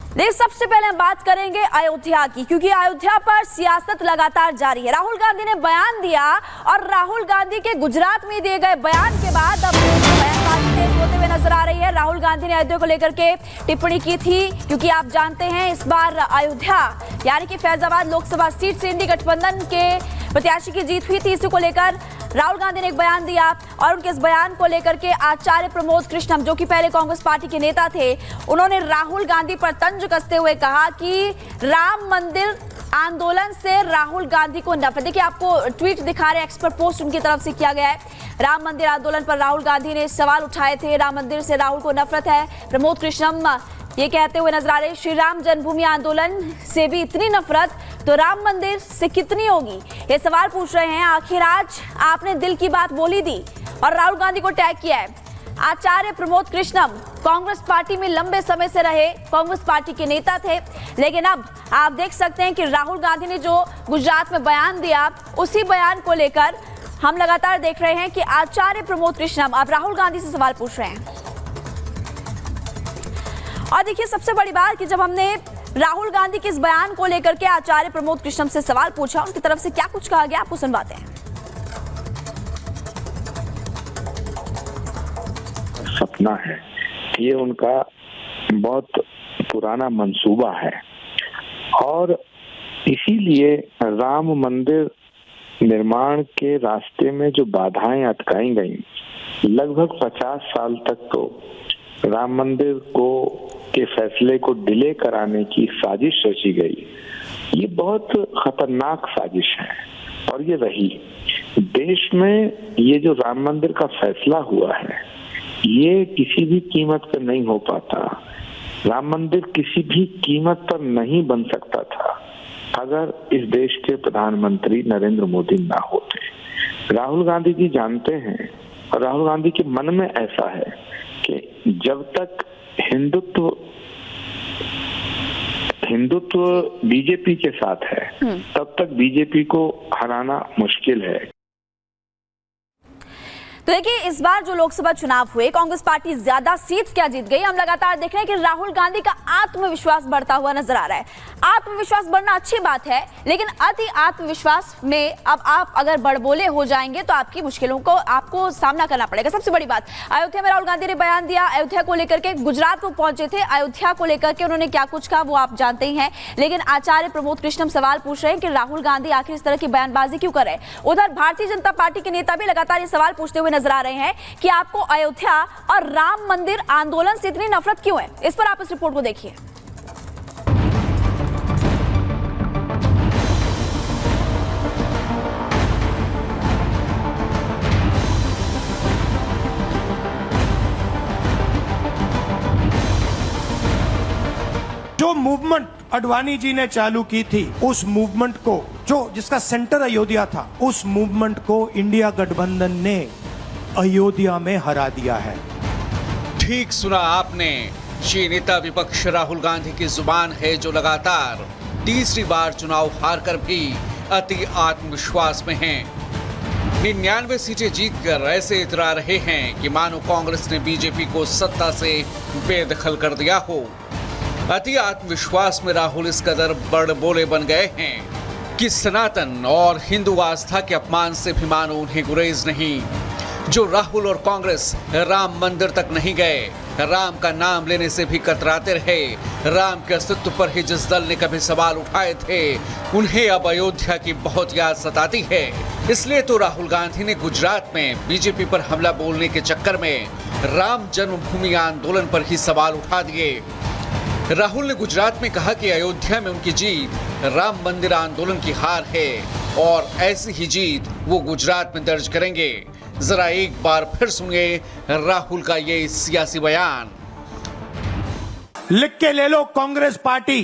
देखिए, सबसे पहले हम बात करेंगे अयोध्या की, क्योंकि अयोध्या पर सियासत लगातार जारी है। राहुल गांधी ने बयान दिया और राहुल गांधी के गुजरात में दिए गए बयान के बाद अब बयानबाजी तेज होते हुए नजर आ रही है। राहुल गांधी ने अयोध्या को लेकर के टिप्पणी की थी, क्योंकि आप जानते हैं इस बार अयोध्या यानी कि फैजाबाद लोकसभा सीट से इंडी गठबंधन के प्रत्याशी की जीत हुई थी। इसी को लेकर राहुल गांधी ने एक बयान दिया और उनके इस बयान को लेकर के आचार्य प्रमोद कृष्णम, जो कि पहले कांग्रेस पार्टी के नेता थे, उन्होंने राहुल गांधी पर तंज कसते हुए कहा कि राम मंदिर आंदोलन से राहुल गांधी को नफरत। देखिए, आपको ट्वीट दिखा रहे, एक्सपर्ट पोस्ट उनकी तरफ से किया गया है। राम मंदिर आंदोलन पर राहुल गांधी ने सवाल उठाए थे, राम मंदिर से राहुल को नफरत है। प्रमोद कृष्णम ये कहते हुए नजर आ रहे, श्री राम जन्मभूमि आंदोलन से भी इतनी नफरत तो राम मंदिर से कितनी होगी, ये सवाल पूछ रहे हैं। आखिर आज आपने दिल की बात बोली दी और राहुल गांधी को टैग किया है। आचार्य प्रमोद कृष्णम कांग्रेस पार्टी में लंबे समय से रहे, कांग्रेस पार्टी के नेता थे, लेकिन अब आप देख सकते हैं कि राहुल गांधी ने जो गुजरात में बयान दिया, उसी बयान को लेकर हम लगातार देख रहे हैं कि आचार्य प्रमोद कृष्णम अब राहुल गांधी से सवाल पूछ रहे हैं। और देखिए, सबसे बड़ी बात कि जब हमने राहुल गांधी के इस बयान को लेकर के आचार्य प्रमोद कृष्णम से सवाल पूछा, उनकी तरफ से क्या कुछ कहा गया, आपको सुनवाते हैं। सपना है, ये उनका बहुत पुराना मंसूबा है और इसीलिए राम मंदिर निर्माण के रास्ते में जो बाधाएं अटकाई गई, लगभग 50 साल तक तो राम मंदिर के फैसले को डिले कराने की साजिश रची गई। ये बहुत खतरनाक साजिश है और ये रही। देश में ये जो राम मंदिर का फैसला हुआ है, ये किसी भी कीमत पर नहीं हो पाता। राम मंदिर किसी भी कीमत पर नहीं बन सकता था अगर इस देश के प्रधानमंत्री नरेंद्र मोदी ना होते। राहुल गांधी जी जानते हैं और राहुल गांधी के मन में ऐसा है कि जब तक हिंदुत्व बीजेपी के साथ है, तब तक बीजेपी को हराना मुश्किल है। तो देखिए, इस बार जो लोकसभा चुनाव हुए, कांग्रेस पार्टी ज्यादा सीट्स क्या जीत गई। हम लगातार देख रहे हैं कि राहुल गांधी का आत्मविश्वास बढ़ता हुआ नजर आ रहा है। आत्मविश्वास बढ़ना अच्छी बात है, लेकिन अति आत्मविश्वास में अब आप अगर बड़बोले हो जाएंगे तो आपकी मुश्किलों को आपको सामना करना पड़ेगा। सबसे बड़ी बात, अयोध्या में राहुल गांधी ने बयान दिया, अयोध्या को लेकर के गुजरात को पहुंचे थे। अयोध्या को लेकर के उन्होंने क्या कुछ कहा वो आप जानते ही हैं, लेकिन आचार्य प्रमोद कृष्णम सवाल पूछ रहे हैं कि राहुल गांधी आखिर इस तरह की बयानबाजी क्यों कर रहे हैं। उधर भारतीय जनता पार्टी के नेता भी लगातार ये सवाल पूछते हुए नजर आ रहे हैं कि आपको अयोध्या और राम मंदिर आंदोलन से इतनी नफरत क्यों है। इस पर आप इस रिपोर्ट को देखिए। जो मूवमेंट अडवाणी जी ने चालू की थी, उस मूवमेंट को जिसका सेंटर अयोध्या था, उस मूवमेंट को इंडिया गठबंधन ने अयोध्या में हरा दिया है। ठीक सुना आपने, श्री नेता विपक्ष राहुल गांधी की जुबान है, जो लगातार तीसरी बार चुनाव हारकर भी अति आत्मविश्वास में हैं। 99 सीटें जीतकर ऐसे इतरा रहे हैं कि मानो कांग्रेस ने बीजेपी को सत्ता से बेदखल कर दिया हो। अति आत्मविश्वास में राहुल इस कदर बड़बोले बन गए हैं कि सनातन और हिंदू आस्था के अपमान से भी मानो उन्हें गुरेज नहीं। जो राहुल और कांग्रेस राम मंदिर तक नहीं गए, राम का नाम लेने से भी कतराते रहे, राम के अस्तित्व पर ही जिस दल ने कभी सवाल उठाए थे, उन्हें अब अयोध्या की बहुत याद सताती है। इसलिए तो राहुल गांधी ने गुजरात में बीजेपी पर हमला बोलने के चक्कर में राम जन्मभूमि आंदोलन पर ही सवाल उठा दिए। राहुल ने गुजरात में कहा कि अयोध्या में उनकी जीत राम मंदिर आंदोलन की हार है और ऐसी ही जीत वो गुजरात में दर्ज करेंगे। जरा एक बार फिर सुनिए राहुल का ये सियासी बयान। लिख के ले लो, कांग्रेस पार्टी